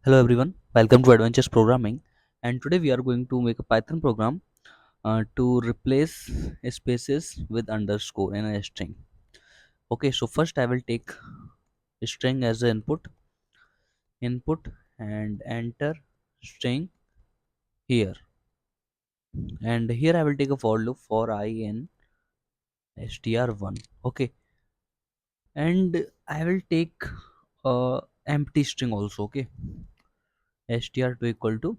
Hello everyone, welcome to Adventures Programming. And today we are going to make a Python program to replace spaces with underscore in a string. Okay, so first I will take string as the input and enter string here. And here I will take a for loop for I in str1. Okay, and I will take a empty string also. Okay, str2 equal to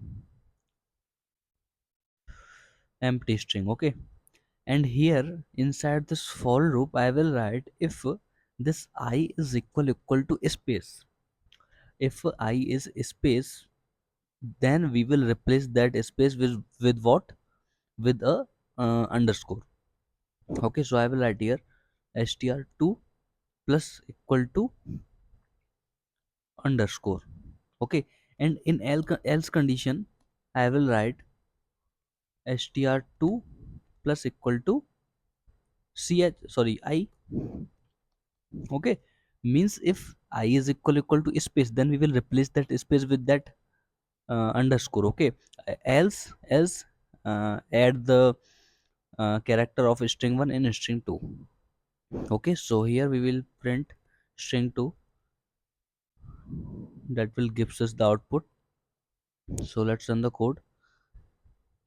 empty string. Okay, and here inside this for loop I will write if this I is equal to space. If I is space, then we will replace that space with what? With a underscore. Okay, so I will write here str2 plus equal to underscore. Okay, and in else condition I will write str2 plus equal to I. Okay, means if I is equal to space, then we will replace that space with that underscore. Okay, else add the character of string 1 and string 2. Okay, so here we will print string 2, that will gives us the output. So let's run the code.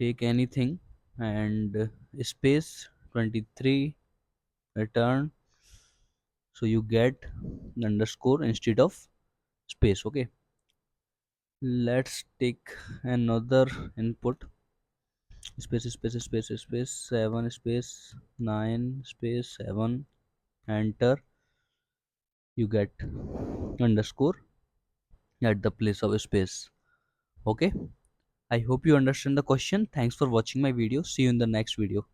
Take anything and space 23, return, so you get the underscore instead of space. Okay, let's take another input, space 7 space 9 space 7, enter, you get underscore at the place of space. Okay, I hope you understand the question. Thanks for watching my video. See you in the next video.